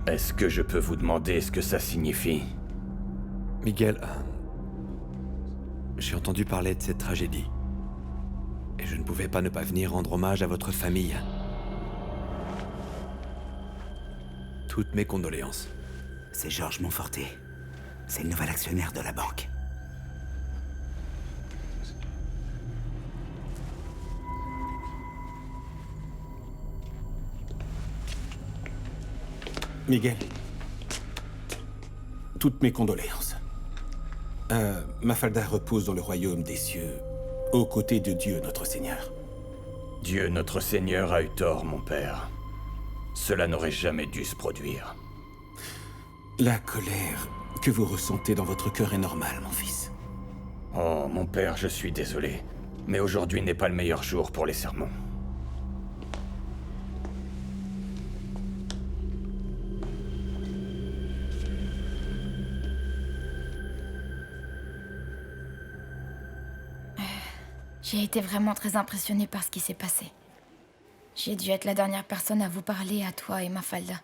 Est-ce que je peux vous demander ce que ça signifie? Miguel, j'ai entendu parler de cette tragédie. Et je ne pouvais pas ne pas venir rendre hommage à votre famille. Toutes mes condoléances. C'est Georges Montforté. C'est le nouvel actionnaire de la banque. Miguel, toutes mes condoléances. Mafalda repose dans le royaume des cieux, aux côtés de Dieu notre Seigneur. Dieu notre Seigneur a eu tort, mon père. Cela n'aurait jamais dû se produire. La colère que vous ressentez dans votre cœur est normale, mon fils. Oh, mon père, je suis désolé. Mais aujourd'hui n'est pas le meilleur jour pour les sermons. J'ai été vraiment très impressionnée par ce qui s'est passé. J'ai dû être la dernière personne à vous parler, à toi et Mafalda.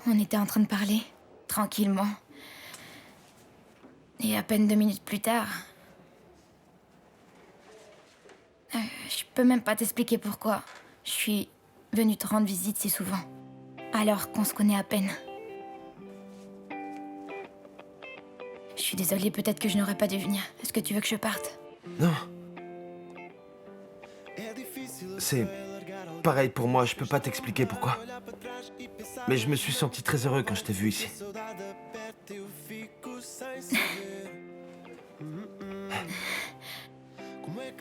On était en train de parler, tranquillement. Et à peine 2 minutes plus tard... je peux même pas t'expliquer pourquoi. Je suis venue te rendre visite si souvent. Alors qu'on se connaît à peine. Je suis désolée, peut-être que je n'aurais pas dû venir. Est-ce que tu veux que je parte? Non. C'est pareil pour moi, je peux pas t'expliquer pourquoi. Mais je me suis senti très heureux quand je t'ai vu ici.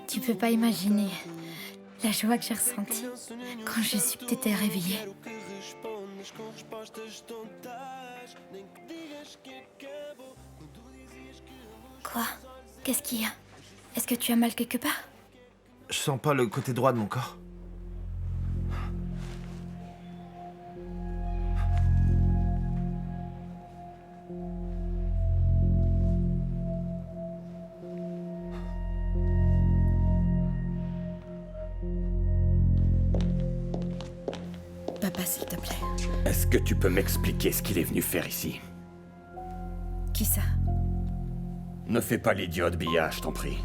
Tu peux pas imaginer la joie que j'ai ressentie quand j'ai su que t'étais réveillée. Quoi? Qu'est-ce qu'il y a? Est-ce que tu as mal quelque part? Je sens pas le côté droit de mon corps. Papa, s'il te plaît. Est-ce que tu peux m'expliquer ce qu'il est venu faire ici? Qui ça? Ne fais pas l'idiot, Bia, je t'en prie.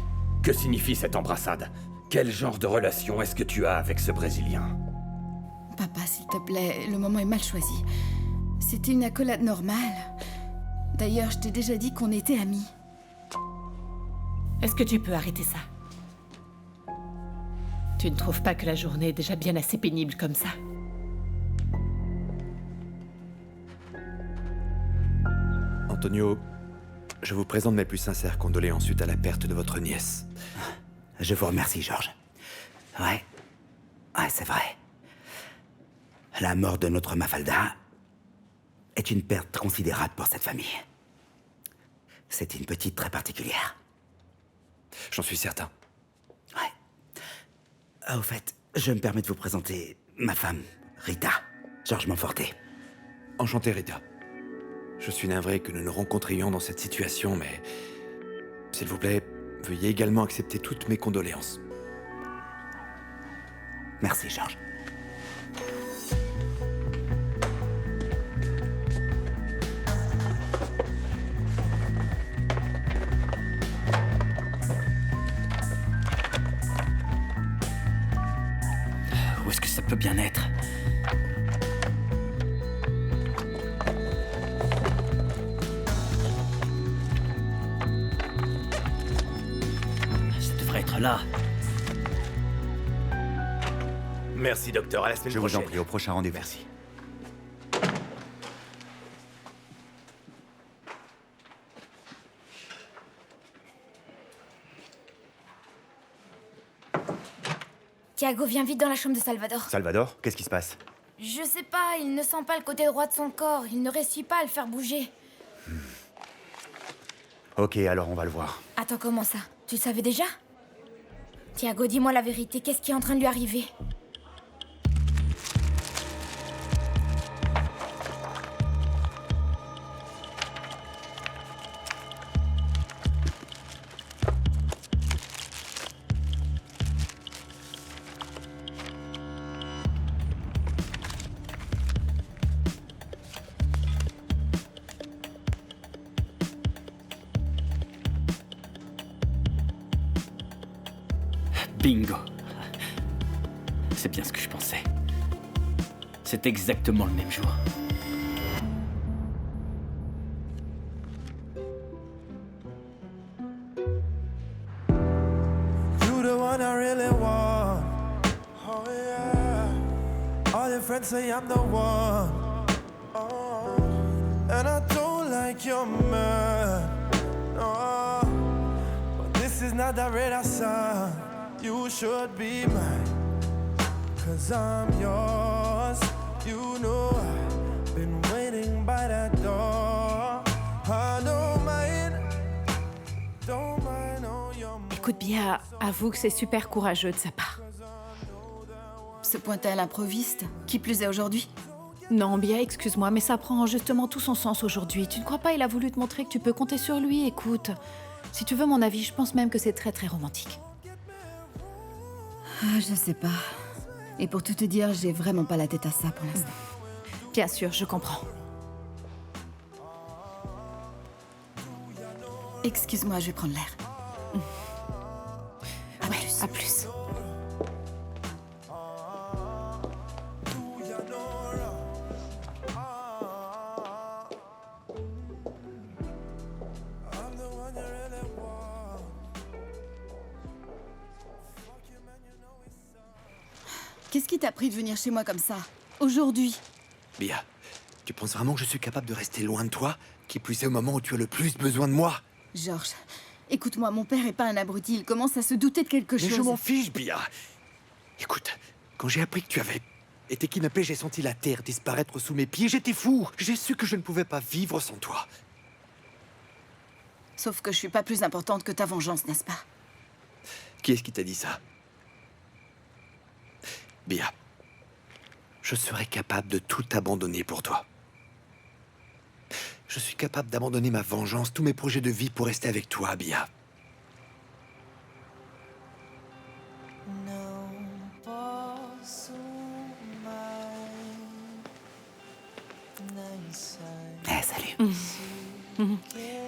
Que signifie cette embrassade? Quel genre de relation est-ce que tu as avec ce Brésilien? Papa, s'il te plaît, le moment est mal choisi. C'était une accolade normale. D'ailleurs, je t'ai déjà dit qu'on était amis. Est-ce que tu peux arrêter ça? Tu ne trouves pas que la journée est déjà bien assez pénible comme ça? Antonio, je vous présente mes plus sincères condoléances suite à la perte de votre nièce. Je vous remercie, Georges. Ouais, c'est vrai. La mort de notre Mafalda est une perte considérable pour cette famille. C'est une petite très particulière. J'en suis certain. Ouais. Au fait, je me permets de vous présenter ma femme, Rita, Georges Montforté. Enchanté, Rita. Je suis navré que nous nous rencontrions dans cette situation, mais... S'il vous plaît, veuillez également accepter toutes mes condoléances. Merci, Georges. Où est-ce que ça peut bien être? Ça devrait être là. Merci, docteur. À la semaine prochaine. Je vous en prie, au prochain rendez-vous. Merci. Thiago, viens vite dans la chambre de Salvador. Salvador, qu'est-ce qui se passe? Je sais pas, il ne sent pas le côté droit de son corps. Il ne réussit pas à le faire bouger. Ok, alors on va le voir. Attends, comment ça? Tu le savais déjà? Thiago, dis-moi la vérité. Qu'est-ce qui est en train de lui arriver? Bingo. C'est bien ce que je pensais. C'est exactement le même jour. You the one I really want. Oh yeah. All your friends say I'm the one. Oh. And I don't like your man. No. But this is not the radar sign. You should be mine. 'Cause I'm yours. You know I've been waiting by that door. I don't mind. Don't mind, oh, you're mine. Écoute, Bia, avoue que c'est super courageux de sa part. Se pointer à l'improviste, qui plus est aujourd'hui. Non, Bia, excuse-moi, mais ça prend justement tout son sens aujourd'hui. Tu ne crois pas, il a voulu te montrer que tu peux compter sur lui. Écoute, si tu veux mon avis, je pense même que c'est très très romantique. Ah, je sais pas. Et pour tout te dire, j'ai vraiment pas la tête à ça pour l'instant. Bien sûr, je comprends. Excuse-moi, je vais prendre l'air. À plus. Qu'est-ce qui t'a pris de venir chez moi comme ça? Aujourd'hui? Bia, tu penses vraiment que je suis capable de rester loin de toi? Qui plus est au moment où tu as le plus besoin de moi? Georges, écoute-moi, mon père est pas un abruti, il commence à se douter de quelque chose. Mais je m'en fiche, Bia. Écoute, quand j'ai appris que tu avais été kidnappé, j'ai senti la terre disparaître sous mes pieds. J'étais fou. J'ai su que je ne pouvais pas vivre sans toi. Sauf que je suis pas plus importante que ta vengeance, n'est-ce pas? Qui est-ce qui t'a dit ça? Bia, je serais capable de tout abandonner pour toi. Je suis capable d'abandonner ma vengeance, tous mes projets de vie pour rester avec toi, Bia. Eh, salut.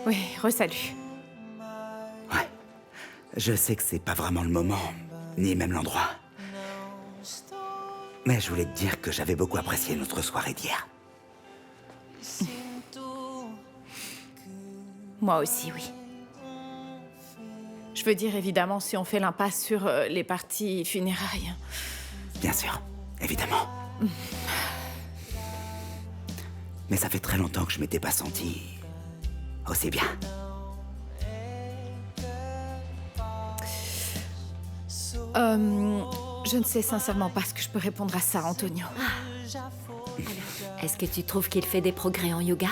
Oui, re-salut. Ouais. Je sais que c'est pas vraiment le moment, ni même l'endroit. Mais je voulais te dire que j'avais beaucoup apprécié notre soirée d'hier. Moi aussi, oui. Je veux dire, évidemment, si on fait l'impasse sur les parties funérailles. Bien sûr, évidemment. Mais ça fait très longtemps que je m'étais pas senti aussi bien. Je ne sais sincèrement pas ce que je peux répondre à ça, Antonio. Est-ce que tu trouves qu'il fait des progrès en yoga?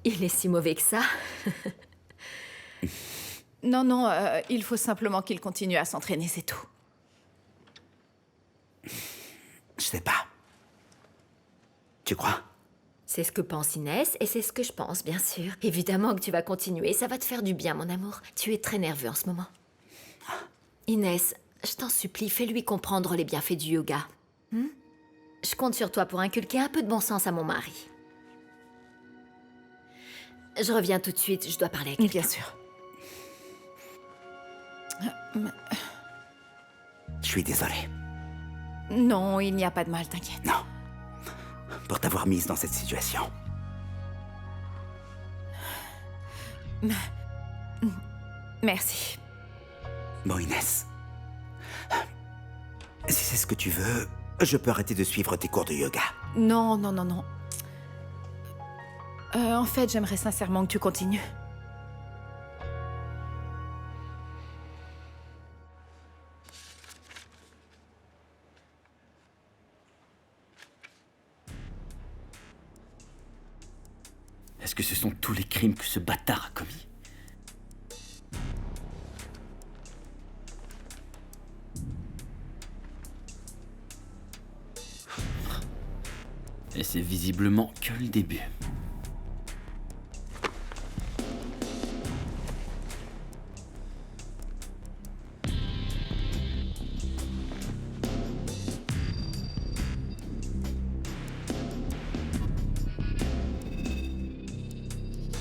Il est si mauvais que ça? Non, il faut simplement qu'il continue à s'entraîner, c'est tout. Je sais pas. Tu crois? C'est ce que pense Inès et c'est ce que je pense, bien sûr. Évidemment que tu vas continuer, ça va te faire du bien, mon amour. Tu es très nerveux en ce moment. Inès, je t'en supplie, fais-lui comprendre les bienfaits du yoga. Je compte sur toi pour inculquer un peu de bon sens à mon mari. Je reviens tout de suite, je dois parler à quelqu'un. Bien sûr. Je suis désolé. Non, il n'y a pas de mal, t'inquiète. Non. Pour t'avoir mise dans cette situation. Merci. Bon, Inès. Si c'est ce que tu veux, je peux arrêter de suivre tes cours de yoga. Non. En fait, j'aimerais sincèrement que tu continues. Est-ce que ce sont tous les crimes que ce bâtard a commis? Et c'est visiblement que le début.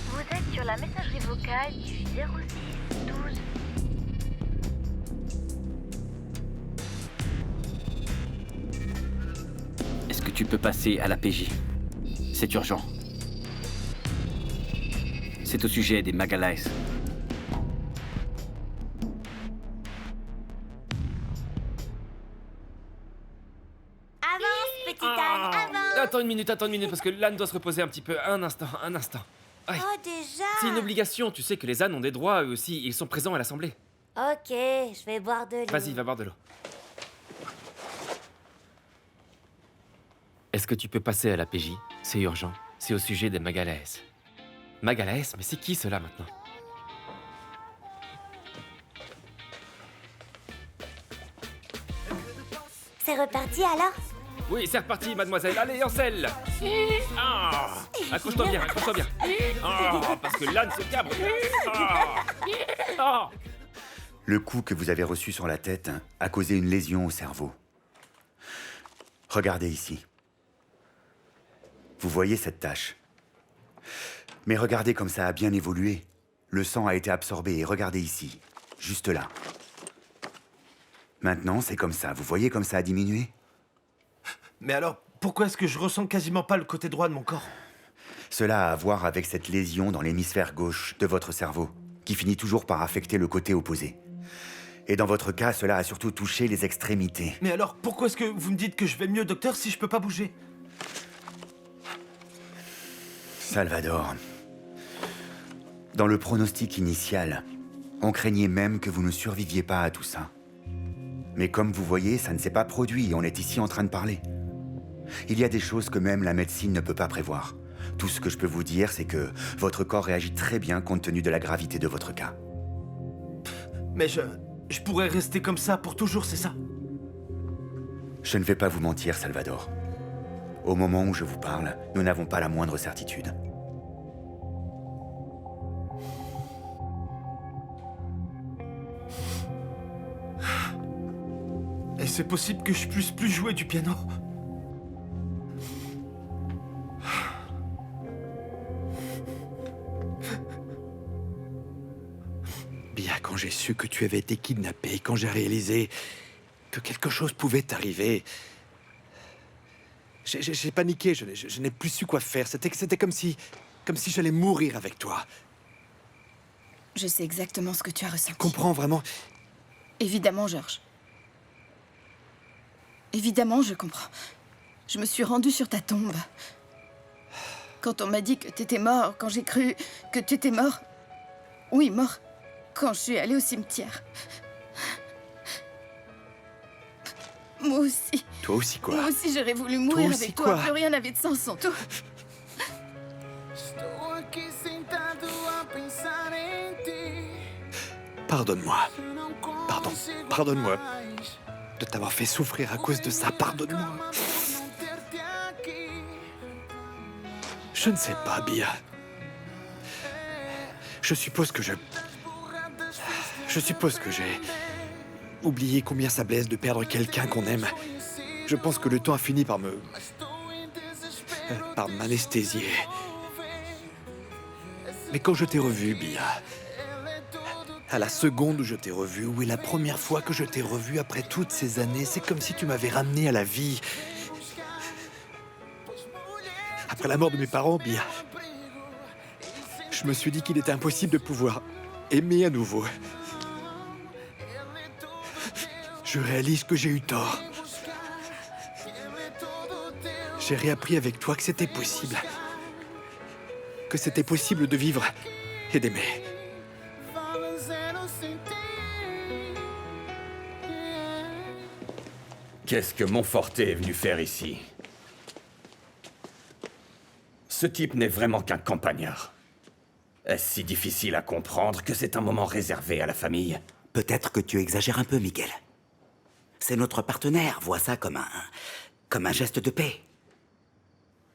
Vous êtes sur la messagerie vocale du 06 12 tu peux passer à la PJ? C'est urgent. C'est au sujet des Magalhaes. Avance, petite âne, avance. Attends une minute, parce que l'âne doit se reposer un petit peu. Un instant. Aïe. Oh, déjà. C'est une obligation, tu sais que les ânes ont des droits eux aussi, ils sont présents à l'assemblée. Ok, je vais boire de l'eau. Vas-y, va boire de l'eau. Est-ce que tu peux passer à la PJ? C'est urgent. C'est au sujet des Magalhaes. Magalhaes? Mais c'est qui cela maintenant? C'est reparti alors? Oui, c'est reparti, mademoiselle. Allez, en selle. Ah, accroche-toi bien. Ah, parce que l'âne se cabre. Ah. Le coup que vous avez reçu sur la tête a causé une lésion au cerveau. Regardez ici. Vous voyez cette tache? Mais regardez comme ça a bien évolué. Le sang a été absorbé et regardez ici, juste là. Maintenant, c'est comme ça. Vous voyez comme ça a diminué? Mais alors, pourquoi est-ce que je ressens quasiment pas le côté droit de mon corps? Cela a à voir avec cette lésion dans l'hémisphère gauche de votre cerveau, qui finit toujours par affecter le côté opposé. Et dans votre cas, cela a surtout touché les extrémités. Mais alors, pourquoi est-ce que vous me dites que je vais mieux, docteur, si je peux pas bouger? Salvador, dans le pronostic initial, on craignait même que vous ne surviviez pas à tout ça. Mais comme vous voyez, ça ne s'est pas produit et on est ici en train de parler. Il y a des choses que même la médecine ne peut pas prévoir. Tout ce que je peux vous dire, c'est que votre corps réagit très bien compte tenu de la gravité de votre cas. Mais je pourrais rester comme ça pour toujours, c'est ça? Je ne vais pas vous mentir, Salvador. Au moment où je vous parle, nous n'avons pas la moindre certitude. Et c'est possible que je puisse plus jouer du piano? Bien, quand j'ai su que tu avais été kidnappé, quand j'ai réalisé que quelque chose pouvait t'arriver, j'ai paniqué, je n'ai plus su quoi faire. C'était comme si j'allais mourir avec toi. Je sais exactement ce que tu as ressenti. Tu comprends vraiment? Évidemment, Georges. Évidemment, je comprends. Je me suis rendue sur ta tombe. Quand on m'a dit que t'étais mort, quand j'ai cru que tu étais mort... Oui, mort. Quand je suis allée au cimetière. Moi aussi. Toi aussi, quoi? Moi aussi, j'aurais voulu mourir avec toi. Plus rien n'avait de sens sans toi. Pardonne-moi. Pardonne-moi. De t'avoir fait souffrir à cause de ça, pardonne-moi. Je ne sais pas, Bia. Je suppose que j'ai oublié combien ça blesse de perdre quelqu'un qu'on aime. Je pense que le temps a fini par m'anesthésier. Mais quand je t'ai revu, Bia, à la seconde où je t'ai revu, oui, la première fois que je t'ai revu après toutes ces années, c'est comme si tu m'avais ramené à la vie. Après la mort de mes parents, Bia, je me suis dit qu'il était impossible de pouvoir aimer à nouveau. Je réalise que j'ai eu tort. J'ai réappris avec toi que c'était possible. Que c'était possible de vivre et d'aimer. Qu'est-ce que Monforté est venu faire ici? Ce type n'est vraiment qu'un campagnard. Est-ce si difficile à comprendre que c'est un moment réservé à la famille? Peut-être que tu exagères un peu, Miguel. C'est notre partenaire, vois ça comme un geste de paix.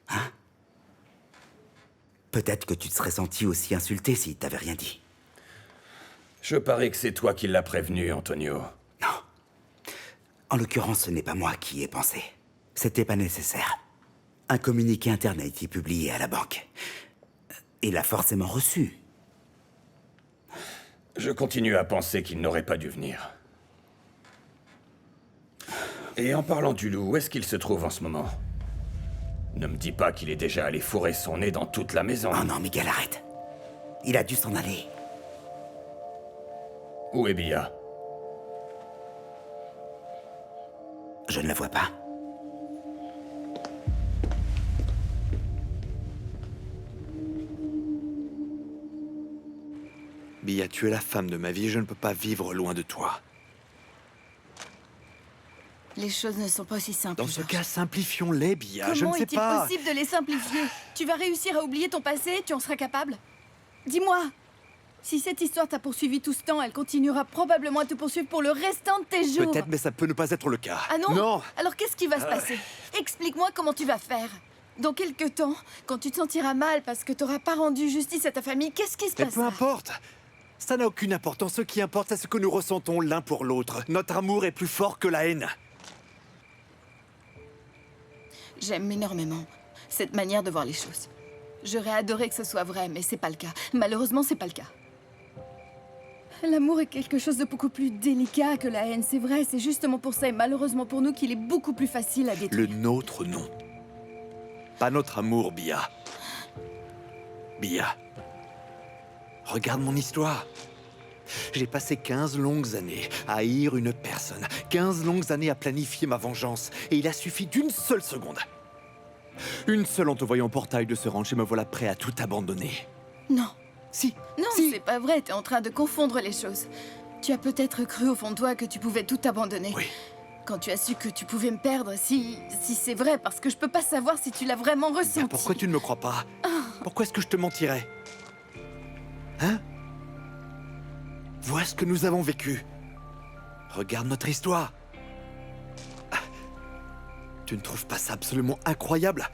Hein? Peut-être que tu te serais senti aussi insulté si t'avais rien dit. Je parie que c'est toi qui l'as prévenu, Antonio. Non. En l'occurrence, ce n'est pas moi qui y ai pensé. C'était pas nécessaire. Un communiqué interne a été publié à la banque. Il l'a forcément reçu. Je continue à penser qu'il n'aurait pas dû venir. Et en parlant du loup, où est-ce qu'il se trouve en ce moment? Ne me dis pas qu'il est déjà allé fourrer son nez dans toute la maison. Oh non, Miguel, arrête. Il a dû s'en aller. Où est Bia? Je ne la vois pas. Bia, tu es la femme de ma vie, je ne peux pas vivre loin de toi. Les choses ne sont pas aussi simples. Dans ce George. cas, simplifions-les, Bia, je ne Comment sais est-il pas. possible de les simplifier? Tu vas réussir à oublier ton passé? Tu en seras capable? Dis-moi, si cette histoire t'a poursuivi tout ce temps, elle continuera probablement à te poursuivre pour le restant de tes jours. Peut-être, mais ça peut ne pas être le cas. Ah non? Non. Alors qu'est-ce qui va se passer? Explique-moi comment tu vas faire. Dans quelques temps, quand tu te sentiras mal parce que t'auras pas rendu justice à ta famille, qu'est-ce qui se Mais passera? peu importe. Ça n'a aucune importance. Ce qui importe, c'est ce que nous ressentons l'un pour l'autre. Notre amour est plus fort que la haine. J'aime énormément cette manière de voir les choses. J'aurais adoré que ce soit vrai, mais c'est pas le cas. Malheureusement, c'est pas le cas. L'amour est quelque chose de beaucoup plus délicat que la haine, c'est vrai. C'est justement pour ça, et malheureusement pour nous, qu'il est beaucoup plus facile à Le détruire. nôtre, non. Pas notre amour, Bia. Bia. Regarde mon histoire. J'ai passé 15 longues années à haïr une personne, 15 longues années à planifier ma vengeance, et il a suffi d'une seule seconde. Une seule en te voyant au portail de ce ranch et me voilà prêt à tout abandonner. Non. Si. Non, c'est pas vrai, t'es en train de confondre les choses. Tu as peut-être cru au fond de toi que tu pouvais tout abandonner. Oui. Quand tu as su que tu pouvais me perdre, si c'est vrai, parce que je peux pas savoir si tu l'as vraiment ressenti. Pourquoi tu ne me crois pas? Pourquoi est-ce que je te mentirais? Hein? Vois ce que nous avons vécu. Regarde notre histoire. Ah. Tu ne trouves pas ça absolument incroyable?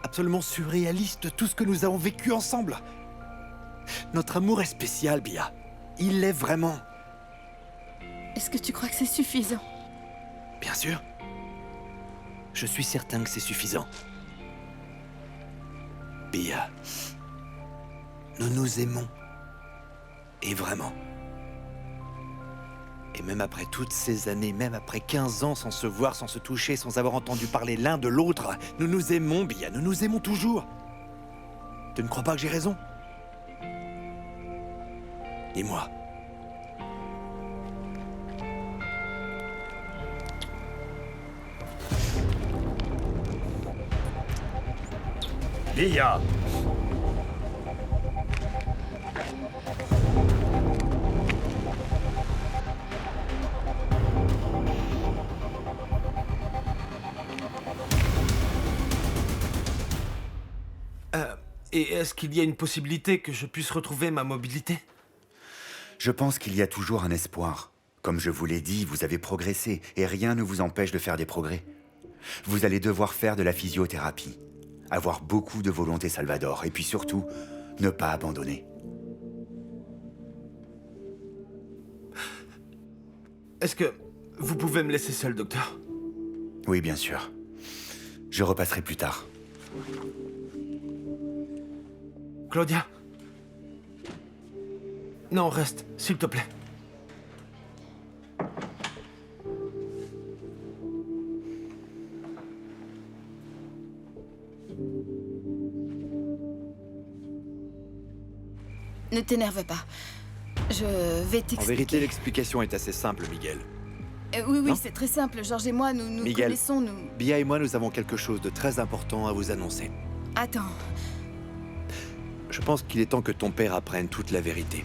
Absolument surréaliste, tout ce que nous avons vécu ensemble? Notre amour est spécial, Bia. Il l'est vraiment. Est-ce que tu crois que c'est suffisant? Bien sûr. Je suis certain que c'est suffisant. Bia, nous nous aimons. Et vraiment. Et même après toutes ces années, même après 15 ans sans se voir, sans se toucher, sans avoir entendu parler l'un de l'autre, nous nous aimons, Bia, nous nous aimons toujours. Tu ne crois pas que j'ai raison? Dis-moi. Bia! Et est-ce qu'il y a une possibilité que je puisse retrouver ma mobilité? Je pense qu'il y a toujours un espoir. Comme je vous l'ai dit, vous avez progressé et rien ne vous empêche de faire des progrès. Vous allez devoir faire de la physiothérapie, avoir beaucoup de volonté, Salvador, et puis surtout, ne pas abandonner. Est-ce que vous pouvez me laisser seul, docteur? Oui, bien sûr. Je repasserai plus tard. Claudia? Non, reste, s'il te plaît. Ne t'énerve pas. Je vais En t'expliquer. vérité, l'explication est assez simple, Miguel. Oui, Non? c'est très simple. Georges et moi, nous Miguel, connaissons, nous... Bia et moi, nous avons quelque chose de très important à vous annoncer. Attends. Je pense qu'il est temps que ton père apprenne toute la vérité.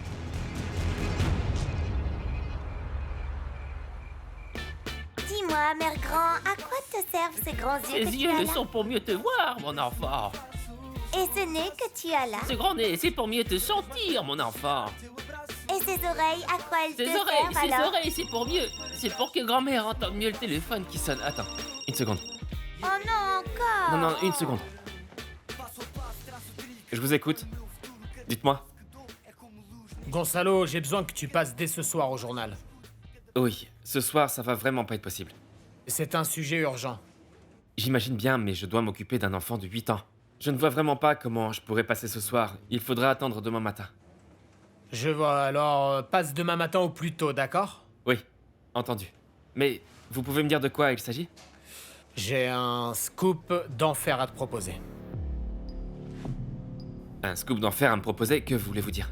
Dis-moi, mère grand, à quoi te servent ces grands yeux que Ces tu as yeux là? sont pour mieux te voir, mon enfant. Et ce nez que tu as là? Ce grand nez, c'est pour mieux te sentir, mon enfant. Et ces oreilles, à quoi elles Ces te oreilles, servent alors? c'est pour mieux. C'est pour que grand-mère entende mieux le téléphone qui sonne. Attends, une seconde. Oh non, encore! Non, une seconde. Je vous écoute. Dites-moi. Gonzalo, j'ai besoin que tu passes dès ce soir au journal. Oui, ce soir, ça va vraiment pas être possible. C'est un sujet urgent. J'imagine bien, mais je dois m'occuper d'un enfant de 8 ans. Je ne vois vraiment pas comment je pourrais passer ce soir. Il faudra attendre demain matin. Je vois, alors passe demain matin au plus tôt, d'accord? Oui, entendu. Mais vous pouvez me dire de quoi il s'agit? J'ai un scoop d'enfer à te proposer. Un scoop d'enfer à me proposer, que voulez-vous dire?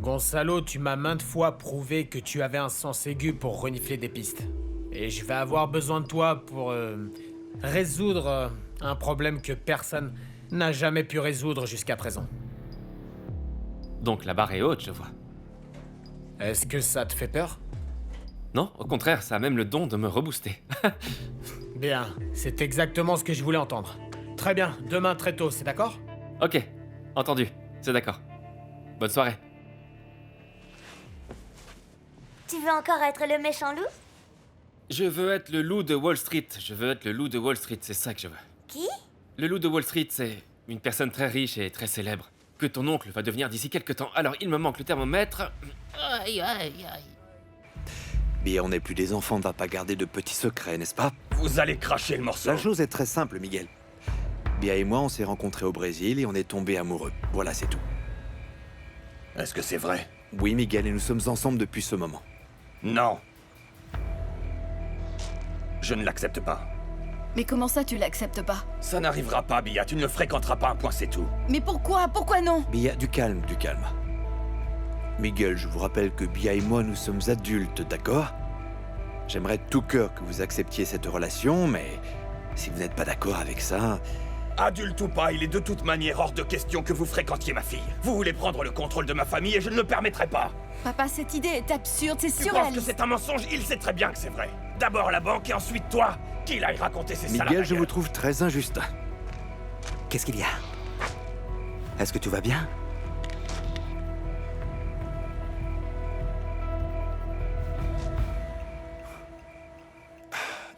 Gonzalo, tu m'as maintes fois prouvé que tu avais un sens aigu pour renifler des pistes. Et je vais avoir besoin de toi pour résoudre un problème que personne n'a jamais pu résoudre jusqu'à présent. Donc la barre est haute, je vois. Est-ce que ça te fait peur? Non, au contraire, ça a même le don de me rebooster. Bien, c'est exactement ce que je voulais entendre. Très bien, demain très tôt, c'est d'accord? Ok, entendu, c'est d'accord. Bonne soirée. Tu veux encore être le méchant loup? Je veux être le loup de Wall Street. Je veux être le loup de Wall Street, c'est ça que je veux. Qui? Le loup de Wall Street, c'est une personne très riche et très célèbre, que ton oncle va devenir d'ici quelques temps. Alors il me manque le thermomètre. Aïe, aïe, aïe. Bien, on n'est plus des enfants, on ne va pas garder de petits secrets, n'est-ce pas? Vous allez cracher le morceau. La chose est très simple, Miguel. Bia et moi, on s'est rencontrés au Brésil et on est tombés amoureux. Voilà, c'est tout. Est-ce que c'est vrai? Oui, Miguel, et nous sommes ensemble depuis ce moment. Non. Je ne l'accepte pas. Mais comment ça, tu l'acceptes pas? Ça n'arrivera pas, Bia. Tu ne le fréquenteras pas, un point, c'est tout. Mais pourquoi? Pourquoi non? Bia, du calme, du calme. Miguel, je vous rappelle que Bia et moi, nous sommes adultes, d'accord? J'aimerais de tout cœur que vous acceptiez cette relation, mais si vous n'êtes pas d'accord avec ça... Adulte ou pas, il est de toute manière hors de question que vous fréquentiez ma fille. Vous voulez prendre le contrôle de ma famille et je ne le permettrai pas. Papa, cette idée est absurde, c'est Tu penses que surréaliste. c'est un mensonge? Il sait très bien que c'est vrai. D'abord la banque et ensuite toi. Qu'il aille raconter ses salades. Miguel, je vous trouve très injuste. Qu'est-ce qu'il y a? Est-ce que tu vas bien?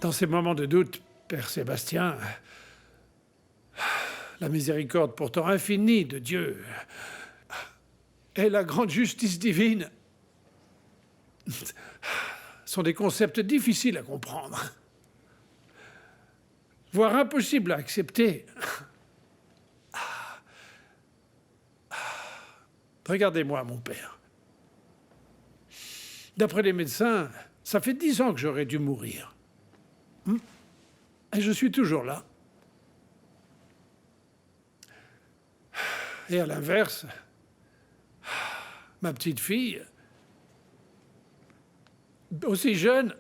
Dans ces moments de doute, Père Sébastien, la miséricorde pourtant infinie de Dieu et la grande justice divine sont des concepts difficiles à comprendre, voire impossibles à accepter. Regardez-moi, mon père. D'après les médecins, ça fait 10 ans que j'aurais dû mourir. Et je suis toujours là. Et à l'inverse, ma petite fille, aussi jeune...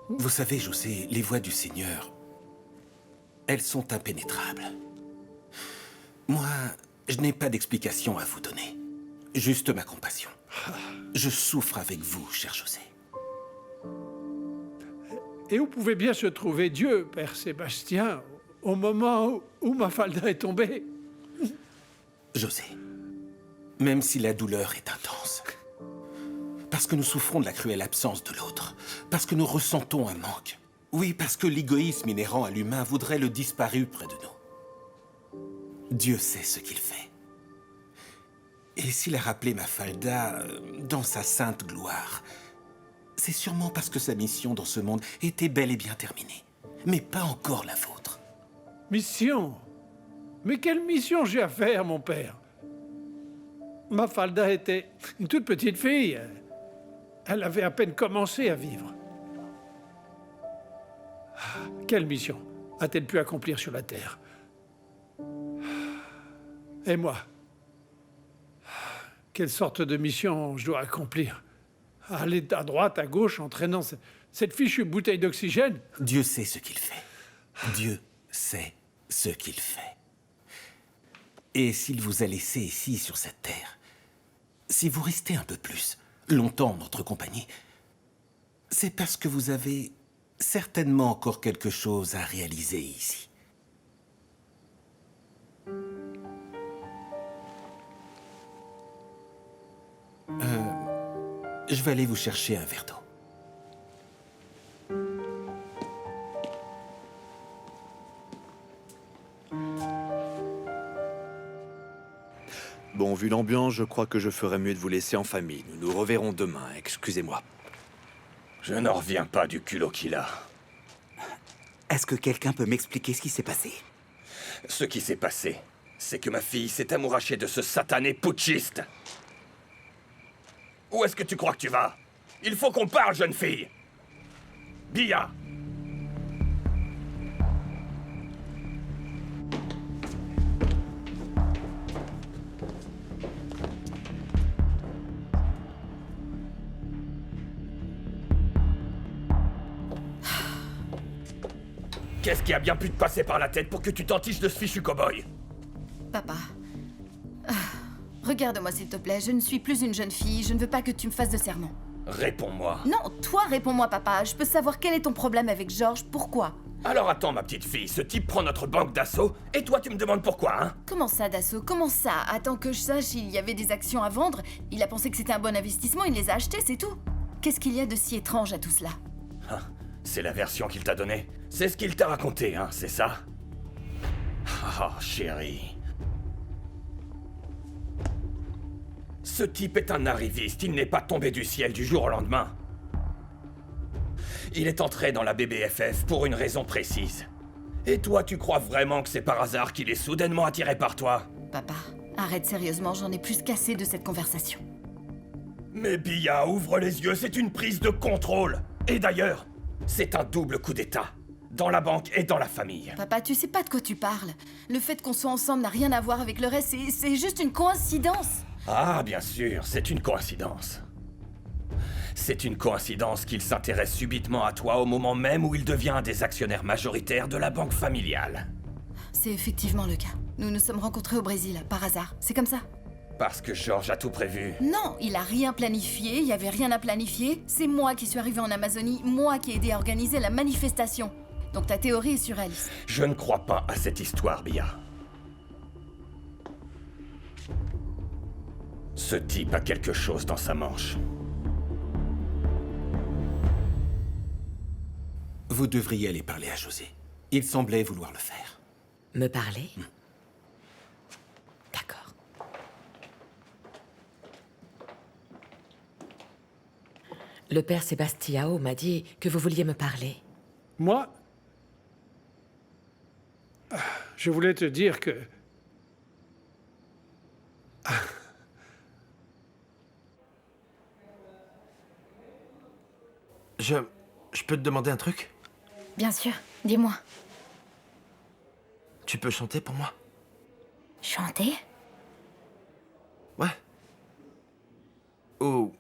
Vous savez, José, les voies du Seigneur, elles sont impénétrables. Moi, je n'ai pas d'explication à vous donner. Juste ma compassion. Je souffre avec vous, cher José. Et où pouvait bien se trouver Dieu, Père Sébastien, au moment où Mafalda est tombée? José, même si la douleur est intense, parce que nous souffrons de la cruelle absence de l'autre, parce que nous ressentons un manque, oui, parce que l'égoïsme inhérent à l'humain voudrait le disparu près de nous. Dieu sait ce qu'il fait. Et s'il a rappelé Mafalda dans sa sainte gloire, c'est sûrement parce que sa mission dans ce monde était bel et bien terminée, mais pas encore la vôtre. Mission? Mais quelle mission j'ai à faire, mon père? Mafalda était une toute petite fille. Elle avait à peine commencé à vivre. Quelle mission a-t-elle pu accomplir sur la Terre? Et moi? Quelle sorte de mission je dois accomplir? Aller à droite, à gauche, en traînant cette fichue bouteille d'oxygène? Dieu sait ce qu'il fait. Dieu sait ce qu'il fait. Et s'il vous a laissé ici, sur cette terre, si vous restez un peu plus, longtemps en notre compagnie, c'est parce que vous avez certainement encore quelque chose à réaliser ici. Je vais aller vous chercher un verre d'eau. Bon, vu l'ambiance, je crois que je ferais mieux de vous laisser en famille. Nous nous reverrons demain, excusez-moi. Je n'en reviens pas du culot qu'il a. Est-ce que quelqu'un peut m'expliquer ce qui s'est passé? Ce qui s'est passé, c'est que ma fille s'est amourachée de ce satané putschiste. Où est-ce que tu crois que tu vas? Il faut qu'on parle, jeune fille. Bia. Qu'est-ce qui a bien pu te passer par la tête pour que tu t'entiches de ce fichu cow-boy? Papa. Regarde-moi s'il te plaît, je ne suis plus une jeune fille, je ne veux pas que tu me fasses de sermons. Réponds-moi. Non, toi réponds-moi papa, je peux savoir quel est ton problème avec George, pourquoi? Alors attends ma petite fille, ce type prend notre banque d'assaut, et toi tu me demandes pourquoi, hein? Comment ça d'assaut? Comment ça? Attends que je sache, il y avait des actions à vendre, il a pensé que c'était un bon investissement, il les a achetées, c'est tout. Qu'est-ce qu'il y a de si étrange à tout cela? Ah, c'est la version qu'il t'a donnée. C'est ce qu'il t'a raconté, hein, c'est ça? Ah, chérie. Ce type est un arriviste, il n'est pas tombé du ciel du jour au lendemain. Il est entré dans la BBFF pour une raison précise. Et toi, tu crois vraiment que c'est par hasard qu'il est soudainement attiré par toi? Papa, arrête sérieusement, j'en ai plus qu'assez de cette conversation. Mais Bia, ouvre les yeux, c'est une prise de contrôle. Et d'ailleurs, c'est un double coup d'état. Dans la banque et dans la famille. Papa, tu sais pas de quoi tu parles. Le fait qu'on soit ensemble n'a rien à voir avec le reste, c'est juste une coïncidence. Ah, bien sûr, c'est une coïncidence. C'est une coïncidence qu'il s'intéresse subitement à toi au moment même où il devient un des actionnaires majoritaires de la banque familiale. C'est effectivement le cas. Nous nous sommes rencontrés au Brésil, par hasard. C'est comme ça. Parce que George a tout prévu. Non, il a rien planifié, il y avait rien à planifier. C'est moi qui suis arrivé en Amazonie, moi qui ai aidé à organiser la manifestation. Donc ta théorie est surréaliste. Je ne crois pas à cette histoire, Bia. Ce type a quelque chose dans sa manche. Vous devriez aller parler à José. Il semblait vouloir le faire. Me parler? D'accord. Le père Sébastiao m'a dit que vous vouliez me parler. Moi, je voulais te dire que... Je peux te demander un truc? Bien sûr, dis-moi. Tu peux chanter pour moi? Chanter? Ouais. Ou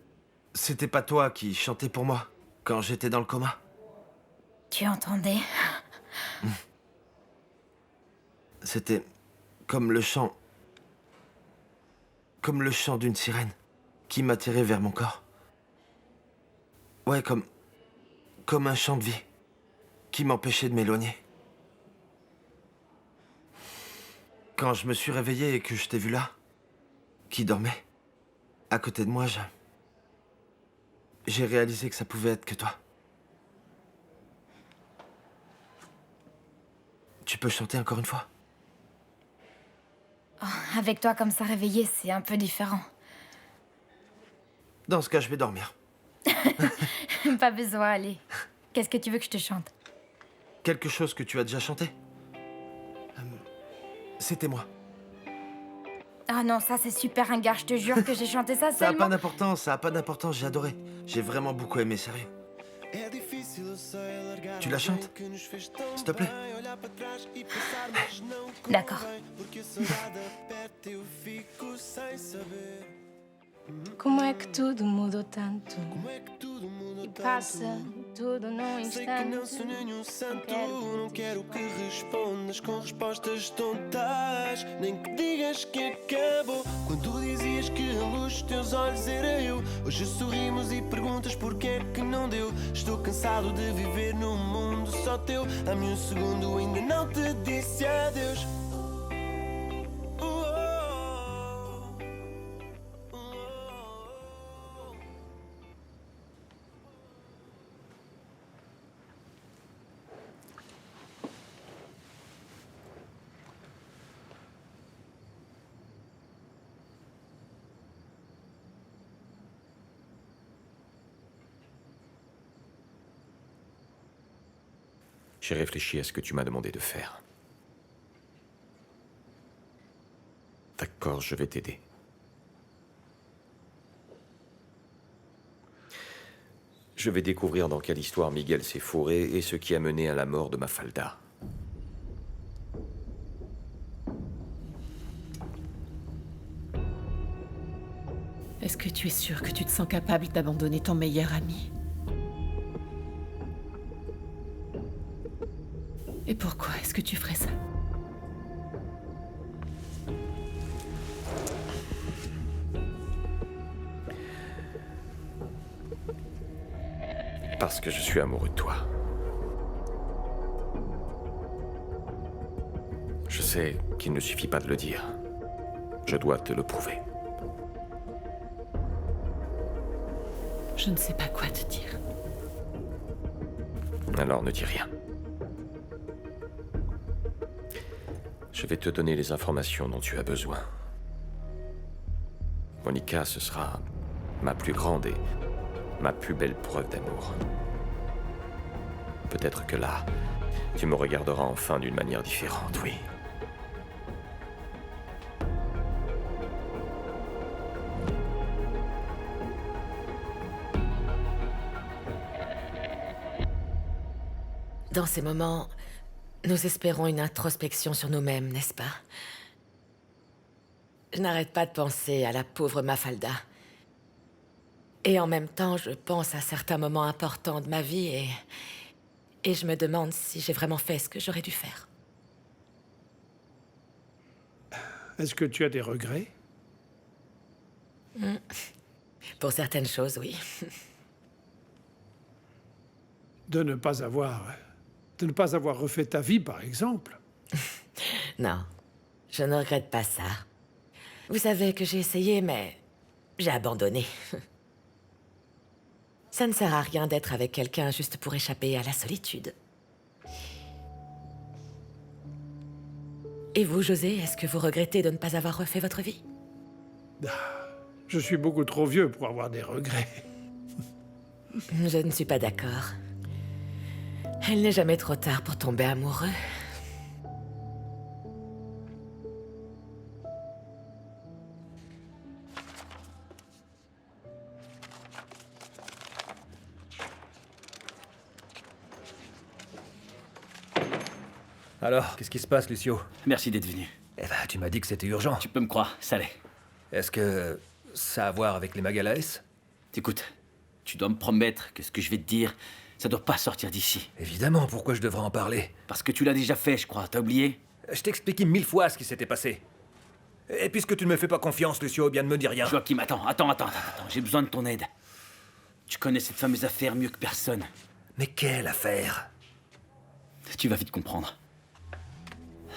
c'était pas toi qui chantais pour moi quand j'étais dans le coma? Tu entendais? C'était comme le chant... Comme le chant d'une sirène qui m'attirait vers mon corps. Ouais, comme un chant de vie qui m'empêchait de m'éloigner. Quand je me suis réveillé et que je t'ai vu là, qui dormait, à côté de moi, j'ai réalisé que ça pouvait être que toi. Tu peux chanter encore une fois? Oh, avec toi comme ça réveillé, c'est un peu différent. Dans ce cas, je vais dormir. Pas besoin, allez. Qu'est-ce que tu veux que je te chante? Quelque chose que tu as déjà chanté? C'était moi. Ah non, ça c'est super ringard, je te jure que j'ai chanté ça Ça a seulement... pas d'importance, ça a pas d'importance, j'ai adoré. J'ai vraiment beaucoup aimé, sérieux. Tu la chantes? S'il te plaît? D'accord. Como é que tudo mudou tanto? E passa tudo num instante. Sei que não sou nenhum santo, não quero que respondas com respostas tontas, nem que digas que acabou. Quando tu dizias que a luz dos teus olhos era eu, hoje sorrimos e perguntas porque é que não deu. Estou cansado de viver num mundo só teu. Há-me um segundo, ainda não te disse adeus. J'ai réfléchi à ce que tu m'as demandé de faire. D'accord, je vais t'aider. Je vais découvrir dans quelle histoire Miguel s'est fourré et ce qui a mené à la mort de Mafalda. Est-ce que tu es sûr que tu te sens capable d'abandonner ton meilleur ami? Et pourquoi est-ce que tu ferais ça? Parce que je suis amoureux de toi. Je sais qu'il ne suffit pas de le dire. Je dois te le prouver. Je ne sais pas quoi te dire. Alors ne dis rien. Je vais te donner les informations dont tu as besoin. Monica, ce sera ma plus grande et ma plus belle preuve d'amour. Peut-être que là, tu me regarderas enfin d'une manière différente, oui. Dans ces moments, nous espérons une introspection sur nous-mêmes, n'est-ce pas? Je n'arrête pas de penser à la pauvre Mafalda. Et en même temps, je pense à certains moments importants de ma vie et je me demande si j'ai vraiment fait ce que j'aurais dû faire. Est-ce que tu as des regrets? Pour certaines choses, oui. De ne pas avoir refait ta vie, par exemple. Non, je ne regrette pas ça. Vous savez que j'ai essayé, mais j'ai abandonné. Ça ne sert à rien d'être avec quelqu'un juste pour échapper à la solitude. Et vous, José, est-ce que vous regrettez de ne pas avoir refait votre vie? Je suis beaucoup trop vieux pour avoir des regrets. Je ne suis pas d'accord. Il n'est jamais trop tard pour tomber amoureux. Alors, qu'est-ce qui se passe, Lucio? Merci d'être venu. Eh ben, tu m'as dit que c'était urgent. Tu peux me croire, ça l'est. Est-ce que ça a à voir avec les Magalaes? Écoute, tu dois me promettre que ce que je vais te dire, ça doit pas sortir d'ici. Évidemment, pourquoi je devrais en parler? Parce que tu l'as déjà fait, je crois, t'as oublié? Je t'ai expliqué 1000 fois ce qui s'était passé. Et puisque tu ne me fais pas confiance, Lucio, bien ne me dis rien. Joachim, attends, j'ai besoin de ton aide. Tu connais cette fameuse affaire mieux que personne. Mais quelle affaire? Tu vas vite comprendre.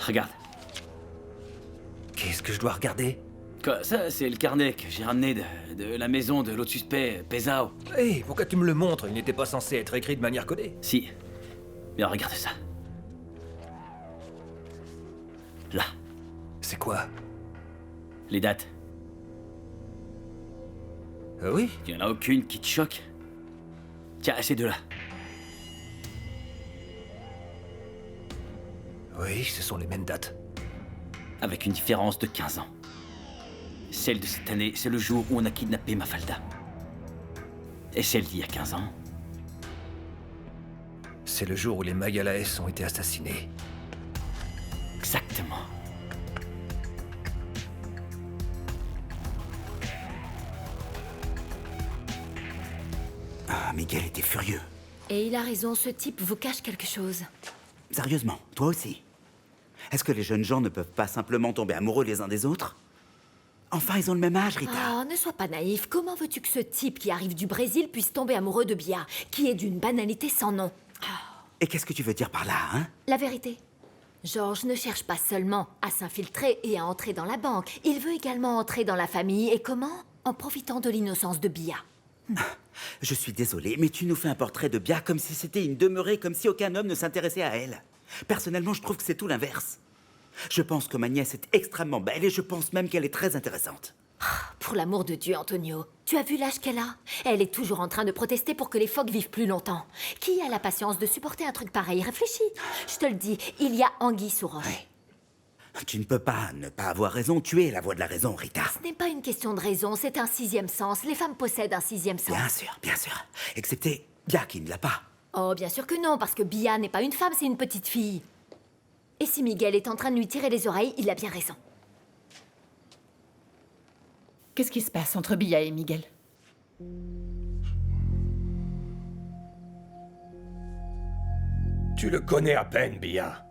Regarde. Qu'est-ce que je dois regarder? Quoi, ça, c'est le carnet que j'ai ramené de la maison de l'autre suspect, Pesao. Hé, pourquoi tu me le montres? Il n'était pas censé être écrit de manière codée. Si. Mais regarde ça. Là. C'est quoi? Les dates. Oui? Il n'y en a aucune qui te choque? Tiens, ces deux-là. Oui, ce sont les mêmes dates. Avec une différence de 15 ans. Celle de cette année, c'est le jour où on a kidnappé Mafalda. Et celle d'il y a 15 ans? C'est le jour où les Magalaes ont été assassinés. Exactement. Ah, Miguel était furieux. Et il a raison, ce type vous cache quelque chose. Sérieusement, toi aussi. Est-ce que les jeunes gens ne peuvent pas simplement tomber amoureux les uns des autres? Enfin, ils ont le même âge, Rita. Oh, ne sois pas naïf. Comment veux-tu que ce type qui arrive du Brésil puisse tomber amoureux de Bia, qui est d'une banalité sans nom? Et qu'est-ce que tu veux dire par là, hein? La vérité. Georges ne cherche pas seulement à s'infiltrer et à entrer dans la banque. Il veut également entrer dans la famille. Et comment? En profitant de l'innocence de Bia. Je suis désolé, mais tu nous fais un portrait de Bia comme si c'était une demeurée, comme si aucun homme ne s'intéressait à elle. Personnellement, je trouve que c'est tout l'inverse. Je pense que ma nièce est extrêmement belle et je pense même qu'elle est très intéressante. Pour l'amour de Dieu, Antonio, tu as vu l'âge qu'elle a? Elle est toujours en train de protester pour que les phoques vivent plus longtemps. Qui a la patience de supporter un truc pareil? Réfléchis. Je te le dis, il y a anguille sous roche. Tu ne peux pas ne pas avoir raison. Tu es la voix de la raison, Rita. Ce n'est pas une question de raison, c'est un sixième sens. Les femmes possèdent un sixième sens. Bien sûr. Excepté Bia qui ne l'a pas. Oh, bien sûr que non, parce que Bia n'est pas une femme, c'est une petite fille. Et si Miguel est en train de lui tirer les oreilles, il a bien raison. Qu'est-ce qui se passe entre Bia et Miguel? Tu le connais à peine, Bia.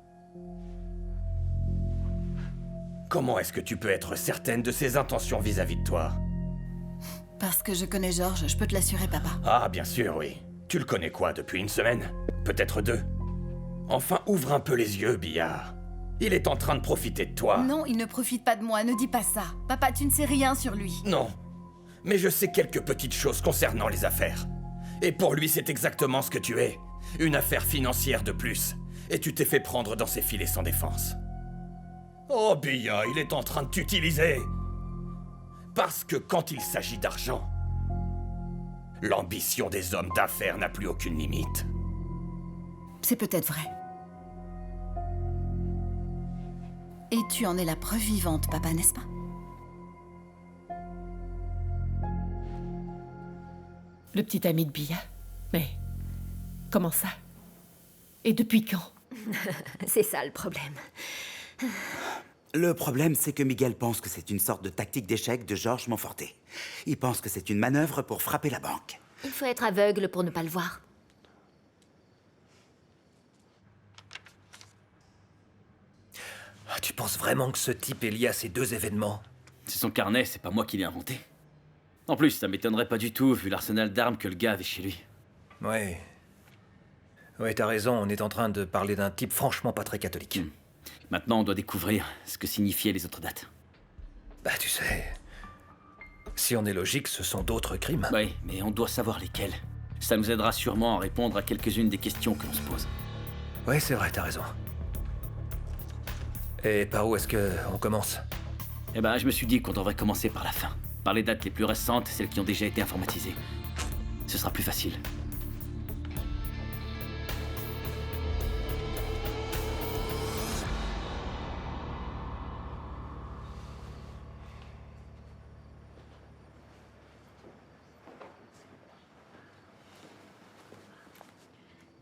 Comment est-ce que tu peux être certaine de ses intentions vis-à-vis de toi? Parce que je connais Georges, je peux te l'assurer, papa. Ah, bien sûr, oui. Tu le connais quoi, depuis une semaine? Peut-être 2? Enfin, ouvre un peu les yeux, Bia. Il est en train de profiter de toi. Non, il ne profite pas de moi, ne dis pas ça. Papa, tu ne sais rien sur lui. Non. Mais je sais quelques petites choses concernant les affaires. Et pour lui, c'est exactement ce que tu es. Une affaire financière de plus. Et tu t'es fait prendre dans ses filets sans défense. Oh, Bia, il est en train de t'utiliser. Parce que quand il s'agit d'argent, l'ambition des hommes d'affaires n'a plus aucune limite. C'est peut-être vrai. Et tu en es la preuve vivante, papa, n'est-ce pas? Le petit ami de Bia. Mais comment ça? Et depuis quand? C'est ça le problème. Le problème, c'est que Miguel pense que c'est une sorte de tactique d'échec de Georges Monforté. Il pense que c'est une manœuvre pour frapper la banque. Il faut être aveugle pour ne pas le voir. Ah, tu penses vraiment que ce type est lié à ces 2 événements? C'est son carnet, c'est pas moi qui l'ai inventé. En plus, ça m'étonnerait pas du tout, vu l'arsenal d'armes que le gars avait chez lui. Ouais. Ouais, t'as raison, on est en train de parler d'un type franchement pas très catholique. Maintenant, on doit découvrir ce que signifiaient les autres dates. Bah, tu sais... Si on est logique, ce sont d'autres crimes. Oui, mais on doit savoir lesquels. Ça nous aidera sûrement à répondre à quelques-unes des questions que l'on se pose. Ouais, c'est vrai, t'as raison. Et par où est-ce que on commence? Eh ben, je me suis dit qu'on devrait commencer par la fin. Par les dates les plus récentes, celles qui ont déjà été informatisées. Ce sera plus facile.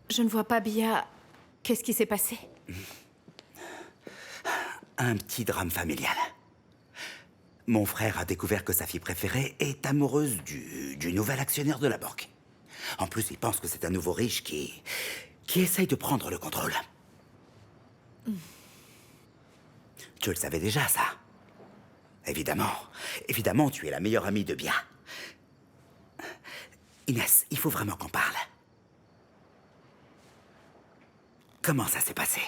Je ne vois pas Bia. Qu'est-ce qui s'est passé? Un petit drame familial. Mon frère a découvert que sa fille préférée est amoureuse du nouvel actionnaire de la banque. En plus, il pense que c'est un nouveau riche qui essaye de prendre le contrôle. Tu le savais déjà, ça? Évidemment, tu es la meilleure amie de Bia. Inès, il faut vraiment qu'on parle. Comment ça s'est passé?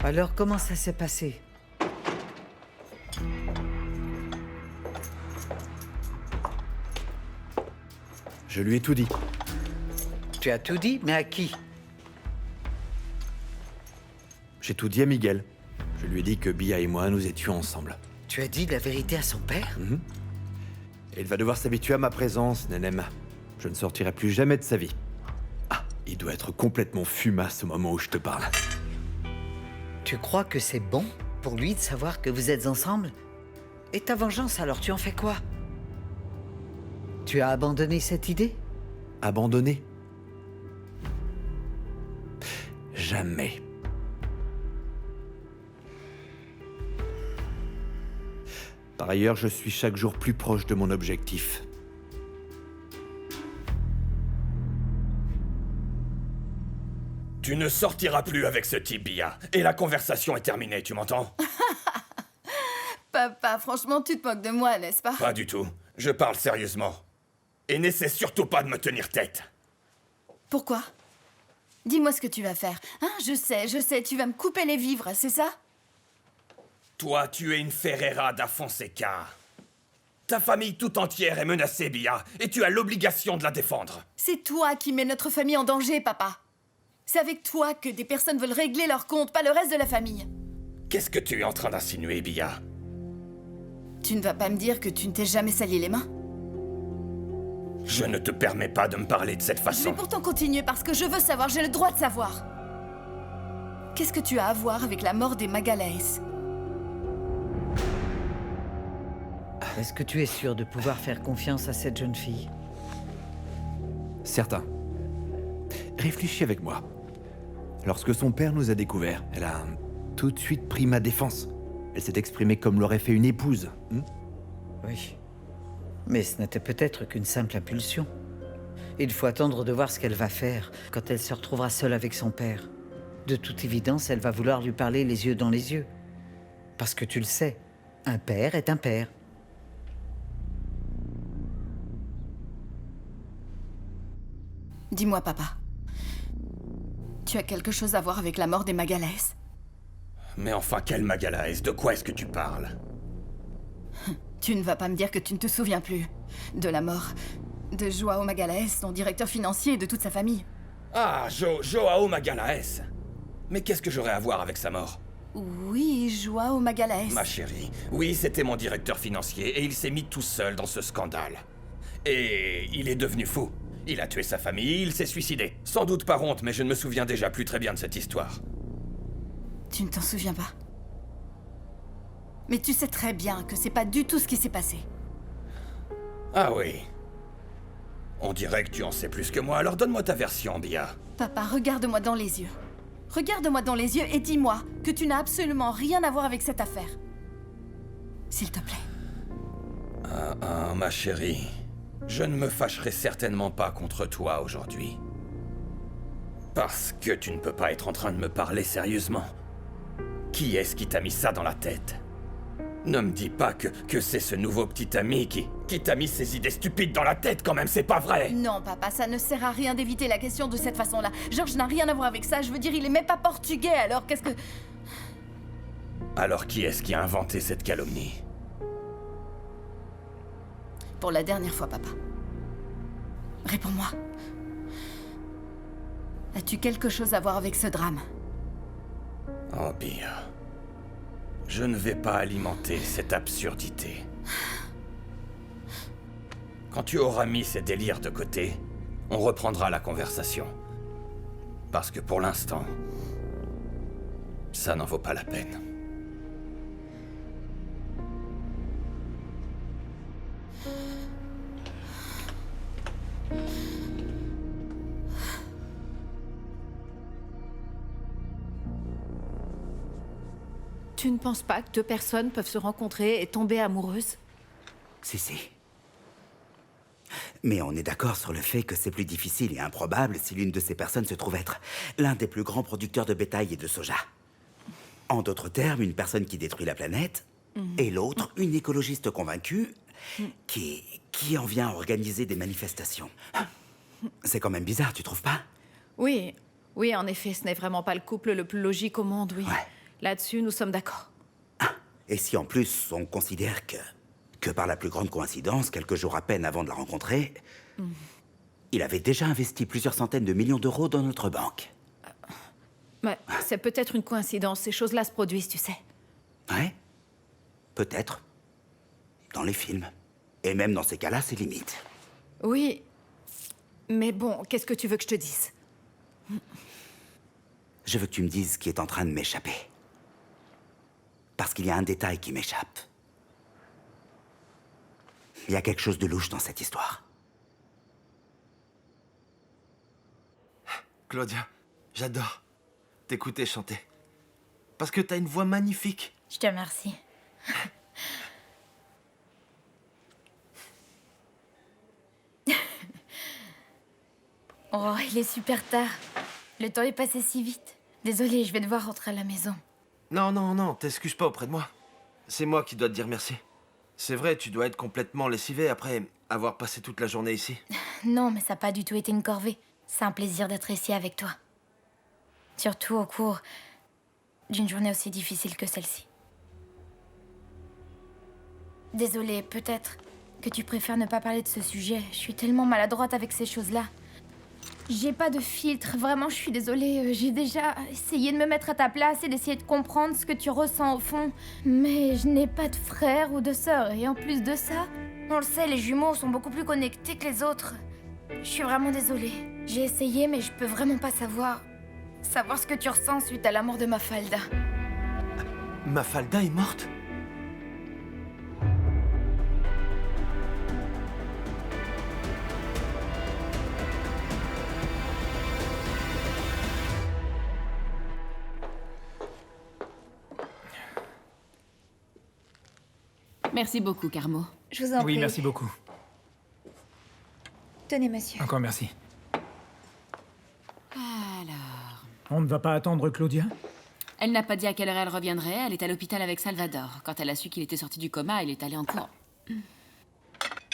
Alors, comment ça s'est passé? Je lui ai tout dit. Tu as tout dit, mais à qui? J'ai tout dit à Miguel. Je lui ai dit que Bia et moi, nous étions ensemble. Tu as dit la vérité à son père? Et il va devoir s'habituer à ma présence, Nenem. Je ne sortirai plus jamais de sa vie. Ah, il doit être complètement fumasse au moment où je te parle. Tu crois que c'est bon pour lui de savoir que vous êtes ensemble? Et ta vengeance, alors, tu en fais quoi? Tu as abandonné cette idée? Abandonné? Jamais. Par ailleurs, je suis chaque jour plus proche de mon objectif. Tu ne sortiras plus avec ce type, Bia. Et la conversation est terminée, tu m'entends? Papa, franchement, tu te moques de moi, n'est-ce pas? Pas du tout. Je parle sérieusement. Et n'essaie surtout pas de me tenir tête. Pourquoi? Dis-moi ce que tu vas faire. Hein, je sais, tu vas me couper les vivres, c'est ça? Toi, tu es une Ferreira da Fonseca. Ta famille tout entière est menacée, Bia, et tu as l'obligation de la défendre. C'est toi qui mets notre famille en danger, papa. C'est avec toi que des personnes veulent régler leur compte, pas le reste de la famille. Qu'est-ce que tu es en train d'insinuer, Bia? Tu ne vas pas me dire que tu ne t'es jamais sali les mains? Je ne te permets pas de me parler de cette Je façon. vais pourtant continuer parce que je veux savoir, j'ai le droit de savoir. Qu'est-ce que tu as à voir avec la mort des Magalaes? Est-ce que tu es sûr de pouvoir faire confiance à cette jeune fille? Certain. Réfléchis avec moi. Lorsque son père nous a découverts, elle a tout de suite pris ma défense. Elle s'est exprimée comme l'aurait fait une épouse. Oui. Mais ce n'était peut-être qu'une simple impulsion. Il faut attendre de voir ce qu'elle va faire quand elle se retrouvera seule avec son père. De toute évidence, elle va vouloir lui parler les yeux dans les yeux. Parce que tu le sais, un père est un père. Dis-moi, papa. Tu as quelque chose à voir avec la mort des Magalaes? Mais enfin, quel Magalaes? De quoi est-ce que tu parles? Tu ne vas pas me dire que tu ne te souviens plus de la mort de Joao Magalaes, son directeur financier et de toute sa famille. Ah, Joao Magalaes. Mais qu'est-ce que j'aurais à voir avec sa mort? Oui, Joao Magalaes. Ma chérie, oui, c'était mon directeur financier et il s'est mis tout seul dans ce scandale. Et il est devenu fou. Il a tué sa famille, il s'est suicidé. Sans doute par honte, mais je ne me souviens déjà plus très bien de cette histoire. Tu ne t'en souviens pas? Mais tu sais très bien que c'est pas du tout ce qui s'est passé. Ah oui. On dirait que tu en sais plus que moi, alors donne-moi ta version, Bia. Papa, regarde-moi dans les yeux. Regarde-moi dans les yeux et dis-moi que tu n'as absolument rien à voir avec cette affaire. S'il te plaît. Ma chérie, je ne me fâcherai certainement pas contre toi aujourd'hui. Parce que tu ne peux pas être en train de me parler sérieusement. Qui est-ce qui t'a mis ça dans la tête? Ne me dis pas que c'est ce nouveau petit ami qui t'a mis ces idées stupides dans la tête quand même, c'est pas vrai! Non, papa, ça ne sert à rien d'éviter la question de cette façon-là. Georges n'a rien à voir avec ça, je veux dire, il est même pas portugais, alors qu'est-ce que... Alors qui est-ce qui a inventé cette calomnie? Pour la dernière fois, papa. Réponds-moi. As-tu quelque chose à voir avec ce drame? Oh, Bia. Je ne vais pas alimenter cette absurdité. Quand tu auras mis ces délires de côté, on reprendra la conversation. Parce que pour l'instant, ça n'en vaut pas la peine. Tu ne penses pas que deux personnes peuvent se rencontrer et tomber amoureuses? Si. Mais on est d'accord sur le fait que c'est plus difficile et improbable si l'une de ces personnes se trouve être l'un des plus grands producteurs de bétail et de soja. En d'autres termes, une personne qui détruit la planète, et l'autre, une écologiste convaincue, qui en vient à organiser des manifestations. C'est quand même bizarre, tu trouves pas? Oui, en effet, ce n'est vraiment pas le couple le plus logique au monde, oui. Ouais. Là-dessus, nous sommes d'accord. Et si en plus on considère que par la plus grande coïncidence, quelques jours à peine avant de la rencontrer, il avait déjà investi plusieurs centaines de millions d'euros dans notre banque. Mais c'est peut-être une coïncidence, ces choses-là se produisent, tu sais. Ouais, peut-être. Dans les films. Et même dans ces cas-là, c'est limite. Oui, mais bon, qu'est-ce que tu veux que je te dise? Je veux que tu me dises ce qui est en train de m'échapper. Parce qu'il y a un détail qui m'échappe. Il y a quelque chose de louche dans cette histoire. Claudia, j'adore t'écouter chanter. Parce que t'as une voix magnifique. Je te remercie. Oh, il est super tard. Le temps est passé si vite. Désolée, je vais devoir rentrer à la maison. Non, t'excuses pas auprès de moi. C'est moi qui dois te dire merci. C'est vrai, tu dois être complètement lessivé après avoir passé toute la journée ici. Non, mais ça n'a pas du tout été une corvée. C'est un plaisir d'être ici avec toi. Surtout au cours d'une journée aussi difficile que celle-ci. Désolée, peut-être que tu préfères ne pas parler de ce sujet. Je suis tellement maladroite avec ces choses-là. J'ai pas de filtre, vraiment, je suis désolée. J'ai déjà essayé de me mettre à ta place et d'essayer de comprendre ce que tu ressens au fond. Mais je n'ai pas de frère ou de sœur. Et en plus de ça, On le sait, les jumeaux sont beaucoup plus connectés que les autres. Je suis vraiment désolée. J'ai essayé, mais je peux vraiment pas savoir ce que tu ressens suite à la mort de Mafalda. Mafalda est morte? Merci beaucoup, Carmo. Je vous en prie. Oui, merci beaucoup. Tenez, monsieur. Encore merci. Alors... On ne va pas attendre Claudia? Elle n'a pas dit à quelle heure elle reviendrait. Elle est à l'hôpital avec Salvador. Quand elle a su qu'il était sorti du coma, elle est allée en cours.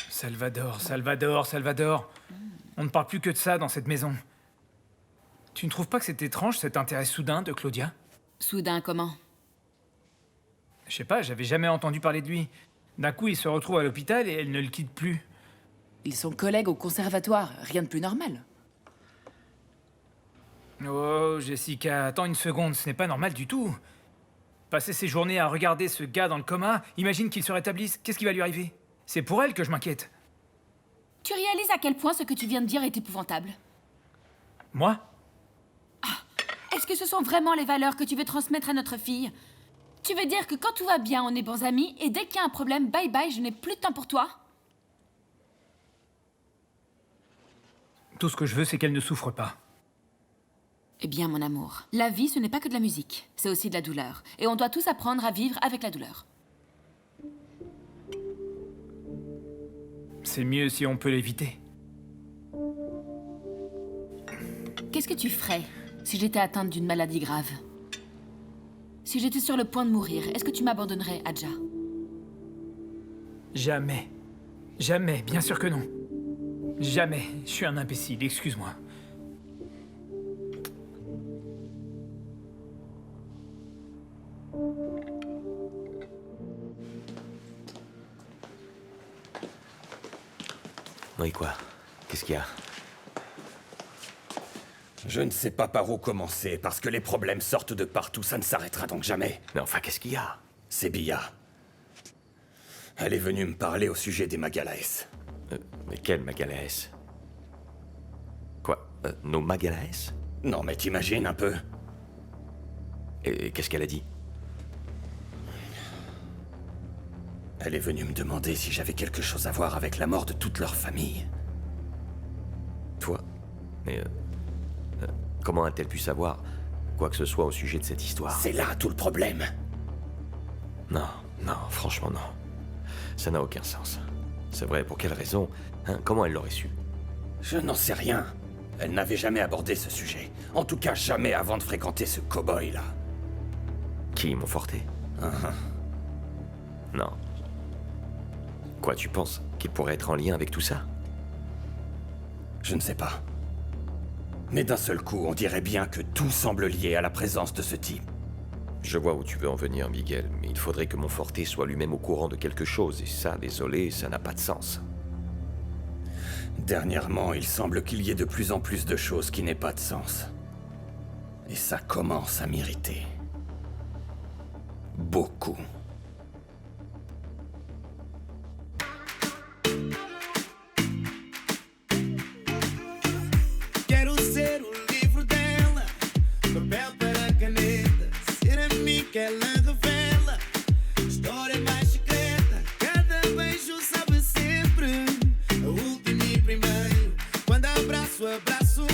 Salvador, Salvador, Salvador. On ne parle plus que de ça dans cette maison. Tu ne trouves pas que c'est étrange, cet intérêt soudain de Claudia? Soudain comment? Je sais pas, j'avais jamais entendu parler de lui. D'un coup, il se retrouve à l'hôpital et elle ne le quitte plus. Ils sont collègues au conservatoire, rien de plus normal. Oh, Jessica, attends une seconde, ce n'est pas normal du tout. Passer ses journées à regarder ce gars dans le coma, imagine qu'il se rétablisse, qu'est-ce qui va lui arriver? C'est pour elle que je m'inquiète. Tu réalises à quel point ce que tu viens de dire est épouvantable? Moi? Est-ce que ce sont vraiment les valeurs que tu veux transmettre à notre fille? Tu veux dire que quand tout va bien, on est bons amis, et dès qu'il y a un problème, bye bye, je n'ai plus de temps pour toi? Tout ce que je veux, c'est qu'elle ne souffre pas. Eh bien, mon amour, la vie, ce n'est pas que de la musique. C'est aussi de la douleur. Et on doit tous apprendre à vivre avec la douleur. C'est mieux si on peut l'éviter. Qu'est-ce que tu ferais si j'étais atteinte d'une maladie grave? Si j'étais sur le point de mourir, est-ce que tu m'abandonnerais, Adja? Jamais. Jamais, bien sûr que non. Jamais. Je suis un imbécile, excuse-moi. Oui, quoi? Qu'est-ce qu'il y a? Je ne sais pas par où commencer, parce que les problèmes sortent de partout, ça ne s'arrêtera donc jamais. Mais enfin, qu'est-ce qu'il y a? C'est Bia. Elle est venue me parler au sujet des Magalaes. Mais quel Magalaes? Quoi? Nos Magalaes? Non, mais t'imagines un peu? Et qu'est-ce qu'elle a dit? Elle est venue me demander si j'avais quelque chose à voir avec la mort de toute leur famille. Toi? Mais... comment a-t-elle pu savoir quoi que ce soit au sujet de cette histoire? C'est là tout le problème. Non, non, franchement non. Ça n'a aucun sens. C'est vrai, pour quelle raison? Hein? Comment elle l'aurait su? Je n'en sais rien. Elle n'avait jamais abordé ce sujet. En tout cas, jamais avant de fréquenter ce cow-boy-là. Qui, Montforté? Non. Quoi, tu penses qu'il pourrait être en lien avec tout ça? Je ne sais pas. Mais d'un seul coup, on dirait bien que tout semble lié à la présence de ce type. Je vois où tu veux en venir, Miguel, mais il faudrait que Montforté soit lui-même au courant de quelque chose, et ça, désolé, ça n'a pas de sens. Dernièrement, il semble qu'il y ait de plus en plus de choses qui n'aient pas de sens. Et ça commence à m'irriter. Beaucoup. Quero ser o livro dela, papel para caneta, ser a mim que ela revela, história mais secreta, cada beijo sabe sempre, a última e primeiro, quando abraço, abraço.